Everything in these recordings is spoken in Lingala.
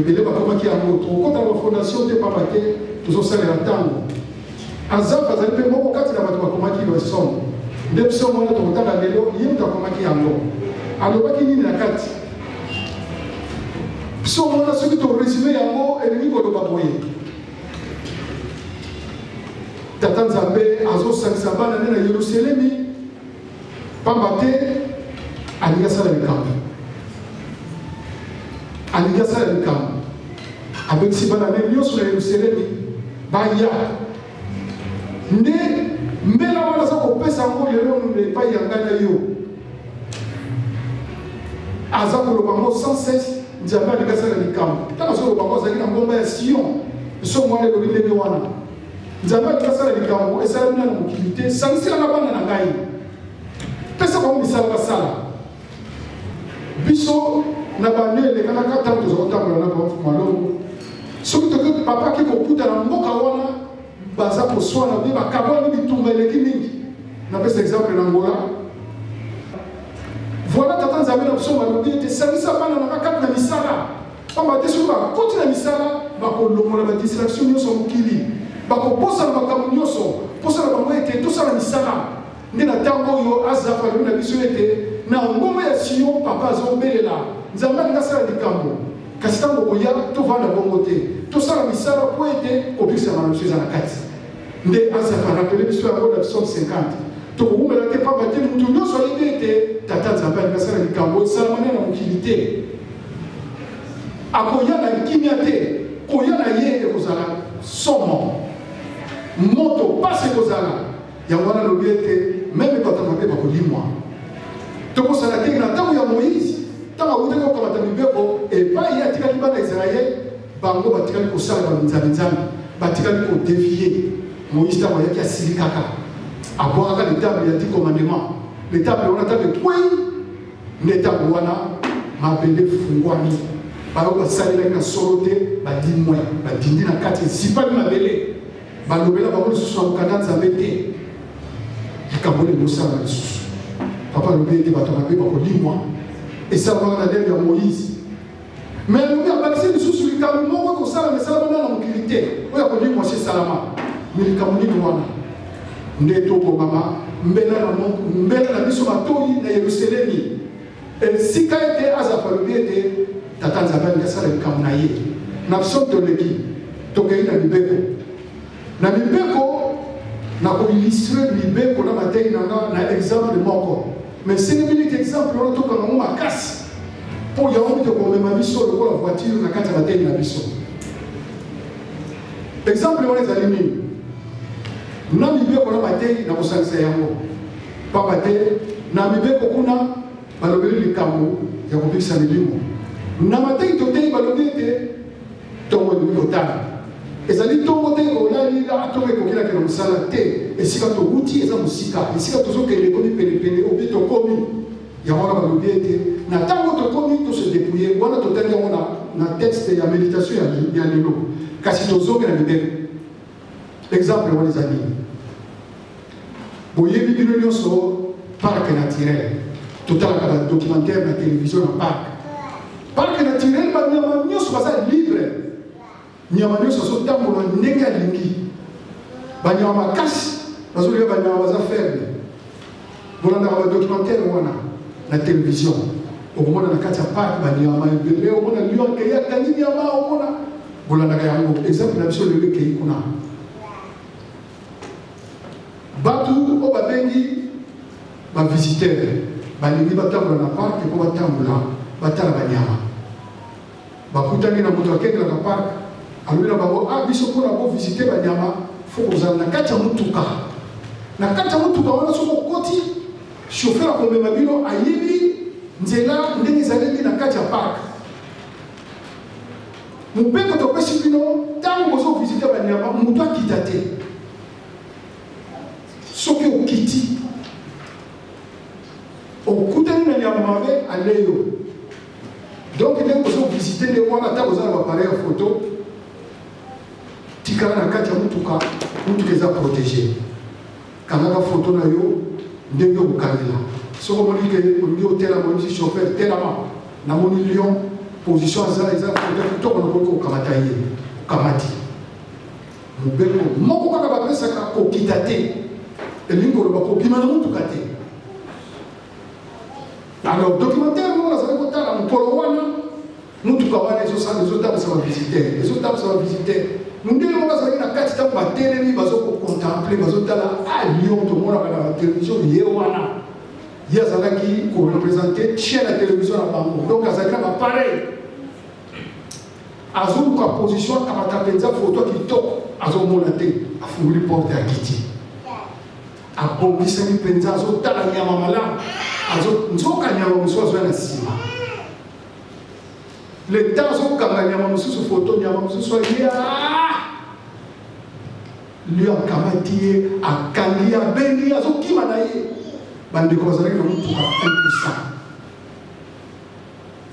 ebele bakomaki yango tokota na fondation te papa te tozosalela ntango azaf azali mpe moko kati na bato bakomaki basomo nde biso mwana tokotanga lelo ye moto akomaki yango alobaki nini na kati biso mwana soki toresume yango elingi koloba boye tata nzambe azosalisa bana nde na yerusalemi pamba te alingi asala likambo alingi asala likambo abekisi bana nde nyonso na yerusalemi baya nde mbela wana aza kopesa yango lelo epai ya ngai na yo aza koloba ngo sans cesse nzambe alingi asala likambo ntango azoloba ngo azalaki na ngomba ya sion biso mwana elobi ndenge wana nzambe alingi asala likambo esalami na mokili te sangiselanga bana na ngai pesa bango misala basala biso na bane elekanaka ntango tozakotambola na malongo soki toki papa aki kokuta na mboka wana baza koswana bie bakabwani bitumba eleki mingi napesa exemple na ngola voilà tata nzambe na biso balobi ete sangisa bana na bakati na misala pamba te soki bakoti na misala bakolongola badistraction nyonso mokili bakobosana makambo nyonso mposana bango ete tosala misala nde na ntango oyo azafa alobi na biso ete na ngoma ya sion papa azobelela nzambe alingi asala likambo kasi ntango koya tovanda bongo te tosala misala po ete kobikisama na biso eza na kati nde azafa rapele biso yango na biso 50 tokokumela te pamba te motu nyonso ayebi ete tata nzambe alingi asala likambo esalamane na mokili te akoya na kimia te koya na ye ekozala somo moto pasi ekozala yango wana lobi ete meme bato mabe bakolimwa tokosala te na ntango ya moïse ntango awutaki kokamata mibeko epai ye atikaki bana israele bango batikali kosala banzambe batikali kodefie moïse ntango ayaki asili kaka abwakaka letable ya 10 commandement letable wana table twei nde ntango wana mabele fungwami bango basalelaki na solo te balimwe badindi na kati ezipali mabele balobela bango lisusu na mokanda nzambe te likambo lelo osala na lisusu papa alobi ete bato mabe bakolimwa esalamaka na ndenge ya moïse me alobi abakisi lisusu likambo moko kosala esalamana na mokili te oyo akolimwa se esalama me likambo nini wana nde tobomama mbela na biso matoi na yerusalemi esika ete azafa alobi ete tata nzambe alingi asala likambo na ye na biso toleki tokei na mibeko na mibeko na koilustre mibeko na matei nanga na exemple moko mais 5 minutes exemple wana tokanga ngo makasi mpo yango mite komema biso lokola voiture na kati ya matei na biso exemple wana ezali nini na mibeko na matei na kosangisa yango pamba te na mibeko kuna balobeli likambo ya kobikisa milimo na matei totei balobi ete tongo elingi kotala ezali ntongo te olali atongo ekokilaki na mosala te esika towuti eza mosika esika tozokende ekomi penepene obi tokomi yango wana balobi ete na ntango tokomi tose depouye wana totali yango na texte ya méditation ya lelo kasi tozonge na mibeko exemple wana eza nini boyebi bino nyonso parke naturel totalaka badocumentaire na télévision na parke naturel banyama nyonso baza libre nyama nyonso azotambola ndenge alingi banyama makasi bazolia banyama baza faible bolandaka badocumentaire wana na télévision okomona na kati ya parke banyama ebele omona lion akei akangi nyama omona bolandaka yango exemple na biso lelo ekei kuna bato oyo babengi bavisiteur balingi batambola na parke mpo batambola batala banyama bakutani na moto akengelaka parke alobi na bango biso mpona kovisite banyama fo kozala na kati ya motuka na kati ya motuka wana soki okoti chauffeur akomema bino ayebi nzela ndenge ezaleli na kati ya parke mopeko topesi bino ntango bozovisite banyama moto akita te soki okiti okutani na nyama mabe aleyo donc ndenge bozovisite nde wana ntango oza na bapareil ya photo tikala na kati ya mutuka eza protégé kangaka photo na yo ndenge okokangela soko moni ke olingi otelama omisi chauffeur telama namoni lion position za eza to ko kamata ye kamati mobeko moko kaka bapesaka kokita te elingi koloba kobima na motuka te. Alors documentaire moko nazali kotala mokolo wana motuka wana ezotambwisa bavisiter mondele moko azalaki na kati ntango batelemi bazokocontemple bazotala Lyon tomonaka na télévision ye wana ye azalaki korepresente chaîne ya télévision na bango donc azalaki na bapareil azoluka position akamata mpenza foto kitoko azomona te afunguli porte ya kiti abongisami mpenza azotala nyama malamu nzoka nyama mosusu azwa na nsima le temps azokanga nyama mosusu foto nyama mosusu alia lui akamati ye akangi abengi azokima na ye bandeko bazalaki na motuka impuissant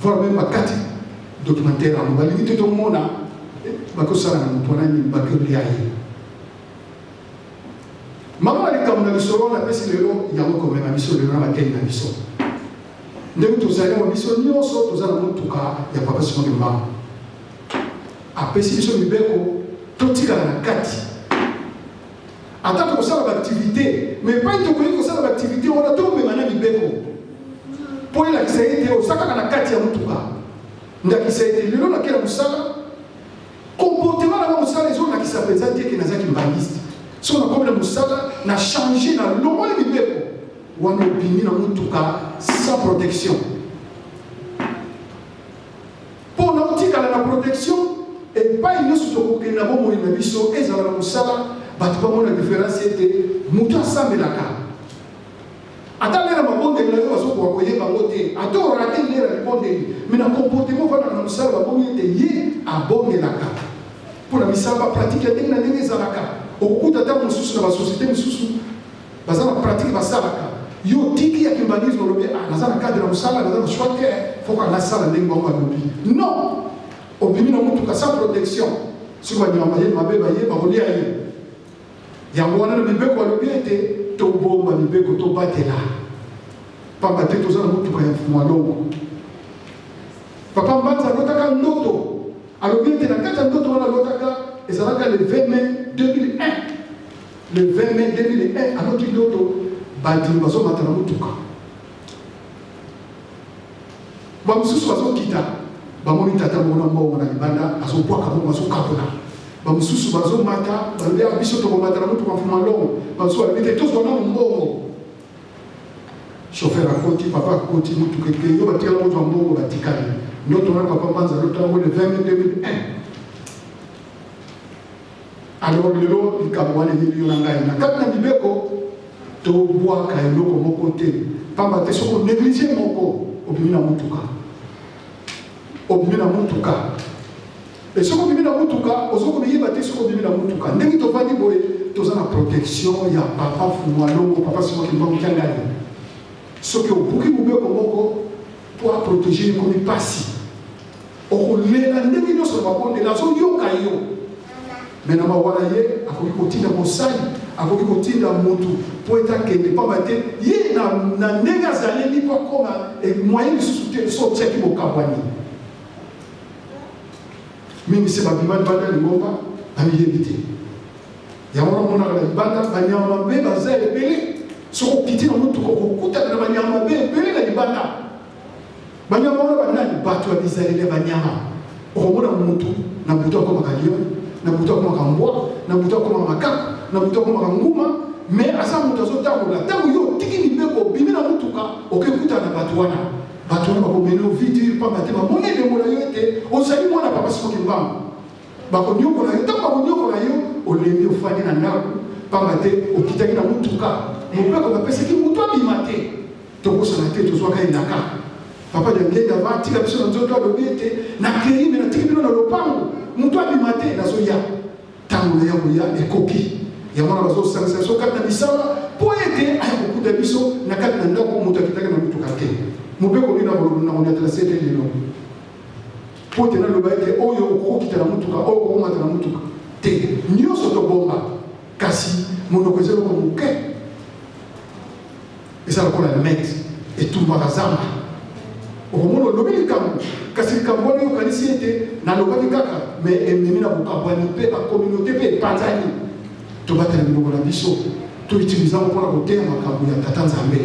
voilà même bakati documentaire yango balingi te tomona bakosala na moto wana nini bakolia ye mama likambo na lisolo napesi lelo yango komema biso lelo na bateli na biso ndenge tozali na biso nyonso toza na motuka ya papa Simon Mbama apesi biso mibeko totikala na kati ata tokosala baaktivité mais pas tokoki kosala baaktivité wana tomema na mibeko mpo elakisa ye te osakaka na kati ya motuka ndakisa ye te lelo nakela mosala comportement nanga mosala ezolakisa mpenza te ke nazaki mbangiste so nakomi na mosala na change na longoli mibeko wana obimi na motuka sans protection mpo na otikala na protection epai nyonso tokokende na bomoi na biso ezala na mosala bato bamona différence ete moto asambelaka ata lera mabondeli na yo bazokoka koyeba ngo te ata orate lera libondeli me na comportement vandaka na mosala babongi ete ye abongelaka mpo na misala bapratike ya ndenge na ndenge ezalaka okokuta ata mosusu na basosiété mosusu baza na pratike basalaka yo tiki ya kimbangisme olobi naza na cadre na mosala naza na choix te foka nasala ndenge bango balobi non obimi na motuka sans protection soki banyama ye mabe baye bakolia ye yango wana na mibeko alobi ete tobomba mibeko tobatela pamba te toza na motuka ya mfumu alongo papa Mbanza alotaka ndoto alobi ete na kati ya ndoto wana alotaka ezalaka le 20 mai 2001 le 20 mai 2001 aloti ndoto bandimi bazomata na motuka bamosusu bazokita bamoni tata mona mbongo na libanda azobwaka bongo azokabola bamosusu bazomata balobi biso tokomata na motuka mfumu alongo bamosusu balobi te tozwa nano mbongo chauffeur akoti papa akoti motuka eke yo batikala mozwa mbongo batikali ndoto wana papa Mbanza alotango le 20 mai 2001 alors lelo likambo wana eyeli yo na ngai na kati na mibeko tobwaka eloko moko te pamba te soko néglige moko obimi na motuka e soko obimi na motuka ozokomiyeba te soko obimi na motuka ndenge tovandi boye toza na protection ya papa Mfumu Alongo papa Simon Mbama Kiangani soki obuki mobeko moko mpo aprotege ekomi pasi okolela ndenge nyonso na babondeli azoyoka yo me na mawala ye akoki kotinda mosali akoki kotinda motu mpo ete akende pamba te ye na ndenge azaleli mpo akoma moyen lisusu te so otiaki bokabwani mingi se babima libanda lingomba bamiyebi te yango namonaka na libanda banyama mabe baza ebele soko okiti na motuka okokutana na banyama mabe ebele na libanda banyama wana banani bato ya bizaleli ya banyama okomona motu na butu akomaka lion na butu akomaka mbwa na butu akomaka makaka na butu akomaka nguma me aza moto azotambola ntango yo otiki mibeko obimi na motuka okekutana na bato wana bakomene ovidi pamba te bamoni elembo na yo ete ozali mwana papa Simon Mbama bakonyokola yo ntango bakonyokola yo olembi ofandi na ndako pamba te okitaki na motuka mobeko bapesaki motu abima te tokosana te tozwaka elaka papa Diangenda batika biso na nzoto alobi ete nakrei me natiki bino na lopango motu abima te nazoya ntango na ya koya ekoki yango wana bazosangisa biso kati na misala mpo ete akokuta biso na kati na ndako moto akitaki na motuka te mobeko nini na koniatela sete lelo mpo te naloba ete oyo okokokita na motuka oyo okokomata na motuka te nyonso tobomba kasi monoko eza eloko moke eza lokola mete etumbaka zamba au moment où l'obéi kambo kasi kambo ni okanisi ete na lokaki kaka mais ememi na bokabwani pe ba communauté pe panzani to batela biloko na biso to utiliser ngo mpona koteya makambo ya tata nzambe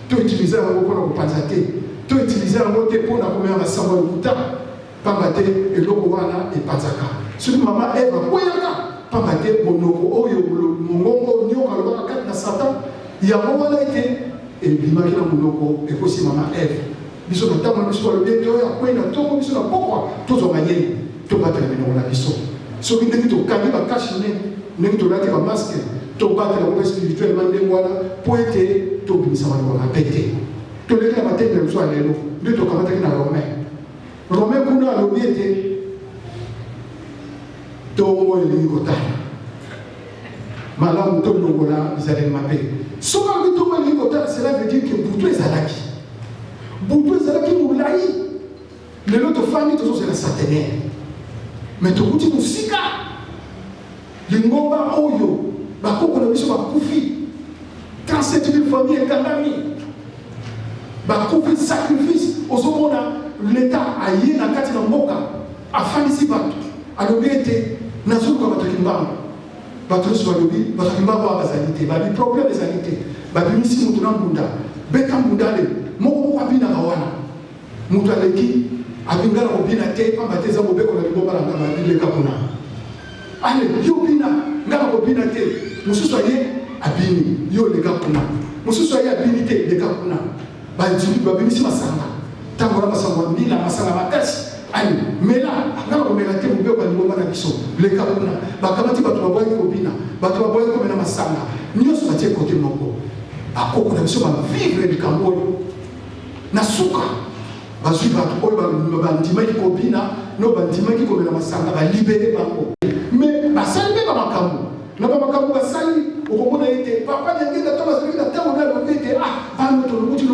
to utiliser ngo mpona kopanza te to utiliser ngo te mpona komema masango ya lokuta pamba te eloko wana epanzaka soki mama eve akweyaka pamba te monoko oyo mongongo nyoka alobaka kati na satan yango wana ete ebimaki na monoko ekosi mama eve biso na ntango na biso balobi ete oyo akwei na ntongo biso na pokwa tozwa mayele tobatela minoko na biso soki ndenge tokangi bakashi ne ndenge tolati bamaske tobatela ngo spirituellement ndenge wana mpo ete tobimisa maloko mabe te toleki na matenge na biso ya lelo nde tokamataki na romain kuna alobi ete tongo elingi kotala malamu tolongola bizaleli mabe soki alobi tongo elingi kotala cela veut dire que butu ezalaki molai lelo tofandi tozozela centenaire mais tokuti mosika lingomba oyo bakoko na biso bakufi 37 000 familles ekangami bakufi sacrifice ozomona l'état aye na kati na mboka afandisi bato alobi ete nazoluka bato kimbango bato nyonso balobi bato kimbango oyo bazali te babi problème ezali te babimisi moto na mbunda beta mbunda le moko abinaka wana moto aleki abingala kobina te pamba te eza mobeko na libomba na ngana babileka kuna ale yo bina ngana kobina te mosusu aye abini yo leka kuna mosusu aye abini te leka kuna babimisi masanga ntango na masanga ya mbila masanga makasi ali mela ngana komela te mobeko ya libomba na biso leka kuna bakamati bato baboyaki kobina bato baboyaki komena masanga nyonso batie kote moko bakoko na biso bavivre likambo oyo na suka bazwi bato oyo bandimaki kobina no bandimaki komela masanga balibere bango mais basali mpe bamakambo na bamakambo basali okomona ete papa nyangenda to bazalaki na ntango na lobi ete bano tolokuti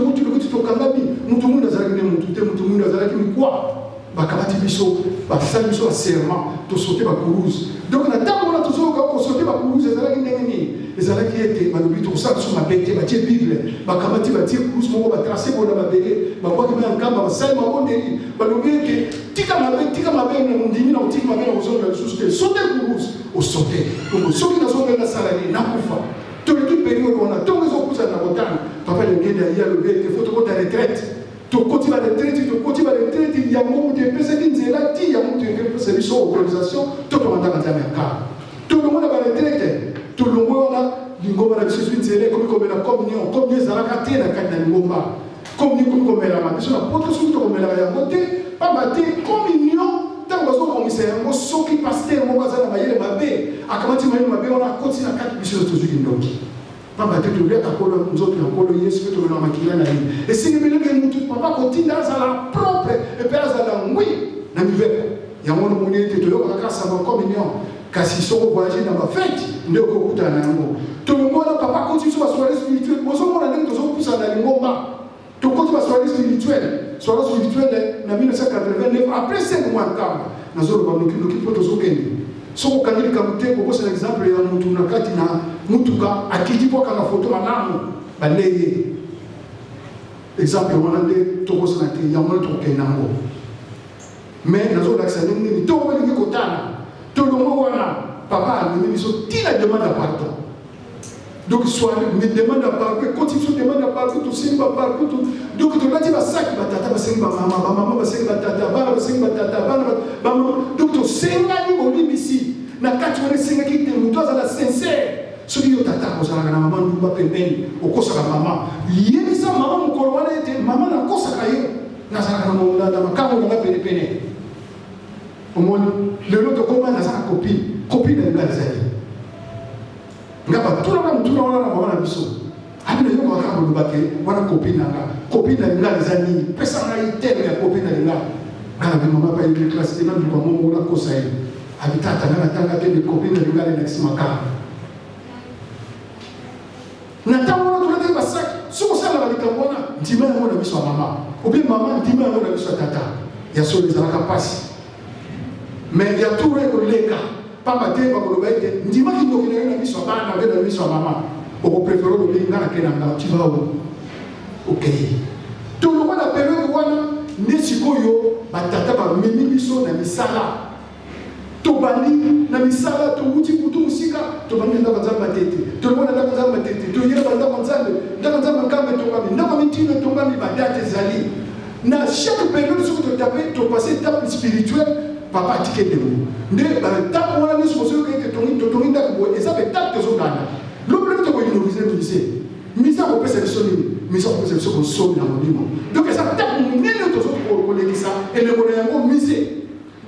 tokangami mutu mundu azalaki nde mutu te mutu mundu azalaki mikwa bakamati biso basali biso baserment tosote bakuruze donc na ntango wana tozoyoka kosote bakuruze ezalaki ndenge nini ezalaki ete balobi tokosala biso mabe te batie bible bakamati batie kuruze moko batrace bona mabele bakwaki na nkamba basali mabondeli balobi ete tika mabe na mondimi na kotika mabe na kozongela lisusu te sote kuruze osote soki nazongela nasala nini nakufa toleki periode wana ntongo ezokutana na kotana papa lengende aye alobi ete fo tokota retraite tokoti baretraite yango moto epesaki nzela ti yango moto epesa biso autorisation to tomandaka nzambe ya kala tolongo na baretraite tolongo wana lingomba na biso ezwi nzela ekomi komela communion ezalaka te na kati na lingomba communion ekomi komelama biso na poto soki tokomelaka yango te pamba te communion ntango bazokongisa yango soki paster moko aza na mayele mabe akamati mayele mabe wana akoti na kati biso tozwiki ndoki pamba te toliaka kolo nzoto ya kolo yesu mpe tolona makila na ye esengi bilenge mutu papa kotinda azala propre epe azala ngwi na miveko yango nomoni ete toyokaka kaka samba communion kasi soko voyage na bafete nde okokutana na yango tolongona papa koti biso basoirée spirituelle bozomona ndenge tozopusana na lingomba tokoti basoirée spirituelle na 1989 après 5 mois nkamba nazoloba noki mpo tozokende soko kangi likambo te kokosana exemple ya mutu na kati na mutuka akiti mpo akanga foto malamu baleye exemple wana nde tokosana te yango nde tokokende nango mais nazolakisa ndenge nini ntongo elingi kotala tolongo wana papa amemi biso tina demande ya pardon donc soit me demande à pardon continue demande à pardon tosengi bapartout donc tolati basaki batata basengi bamama basengi batata bana basengi batata bana donc tosengani bolimbisi na kati wana esengaki te moto azala sincere soki yo tata kozalaka na mama ndumba pembeni okosaka mama yebisa mama mokolo wana ete mama nakosaka yo nazalaka na makambo nanga penepene omoni lelo tokoma nazala copine na linga ezali nga batulaka motuna wana na mama na biso abina yoka kaka bolobake wana copine na linga eza nini pesa ngai teme ya copine na linga nga na mama pa yebi klase te nanduka momo nakosa ye abitata nga natanga te copine na linga lenakisi makala na ntango wana tolaki basaki soki osalaka likambo wana ndima yango na biso ya mama obi mama ndima yango na biso ya tata ya solo ezalaka mpasi mais ya turo ekoleka pamba te bakoloba ete ndimaki ndoki na yo na biso ya bana mpe na biso ya mama okoprefere olobi nga na ke na nga tiva o okei tolongo na periode wana batata bamemi biso na misala tobandi na misala towuti kutu musika tobandi ndako nzambe matete tolobona ndako nzambe matete toyeba ndako nzambe nkambe tongami ndako mitino tongami badate ezali na chaque période soki totape topase étape spirituelle papa atikendemo nde batape wana nyonso kosoki ete totongi ndako boye eza betape tozolanda lobiloko tokoinorize mise akopesa biso nini mise akopesa biso konsomi na molimo donc eza tape monene tozokolekisa elembo na yango mise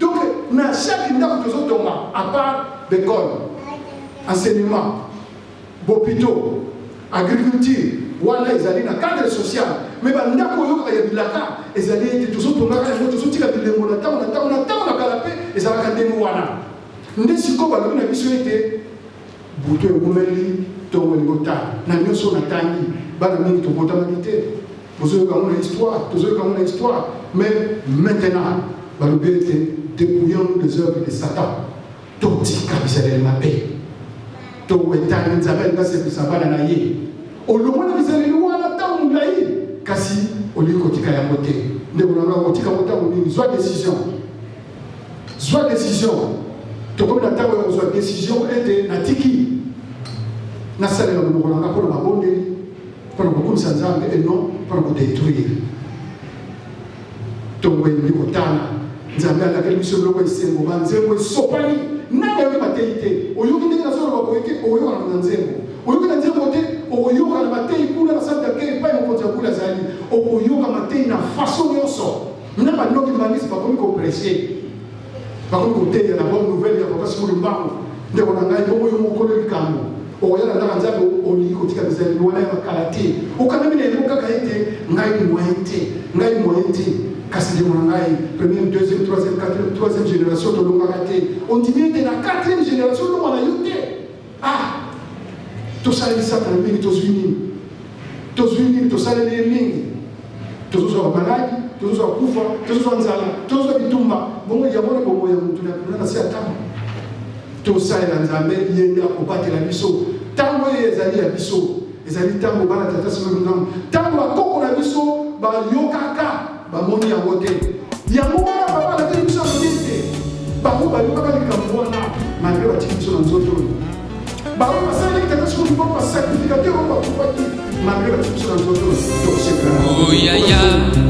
donc na chaque ndako tozotonga à part l'école enseignement bopito agriculture wana ezali na cadre social mais bandako oyoka ya bilaka ezali ete tozotongaka yango tozotika bilembo na ntango na kala mpe ezalaka ndenge wana nde sikoyo balobi na biso ete buto egumeli ntongo elingi otala na nyonso natangi bana mingi tobotamaki te bozoyoka yango na histoire tozoyoka yango na histoire mais maintenant balobi ete dépouillons les œuvres de Satan totika bisaleli mabe towetani nzambe alingasepesa bana na ye olomona bisaleli wana ntango molai kasi olingi kotika yango te ndeko na ngai kotika yango ntango nini zwa décision tokomi na ntango ya kozwa décision ete natiki nasalela monoko na ngai mpona mabondeli mpona kokumisa nzambe e non mpona kodétruire ntongo elingi kotala nzambe alakeli biso biloko esengo banzembo esopani nani ayoki matei te oyoki ndenge nazoloba boye te okoyokana na nzembo oyoki na nzembo te okoyoka na matei kuna na sante ake epai mokonzi ya kula azali okoyoka matei na faso nyonso na banoki bangisi bakomi koprese bakomi koteya na bonne nouvelle ya papa simoli mbango ndeko na ngai bongo yo mokolo likambo okoya na ndaka nzambe olingi kotika bizaleli wana ya makala te okanami na yango kaka ete ngai moyen te kasi ndeko na ngai première deuxième troisième génération tolongaka te on dit ete na quatrième génération longa na yo te tosaleli satana mingi tozwi nini tosaleli ye mingi tozozwa bamaladi tozozwa kufa tozozwa nzala tozozwa bitumba bongo yango na bongo ya mutu na se ya ntango tosalela nzambe ye nde akobatela biso ntango oyo ezali ya biso ezali ntango bana tata simeminamo ntango bakoko na biso bayokaka bamoni yango te yango wana papa alakeli biso yango te bango bayokaka likambo wana malgré batiki biso na nzoto oyo bango basalaki tata simeminamo basacrificateur oyo bakufaki malgré batiki biso na nzoto oyo tokosekela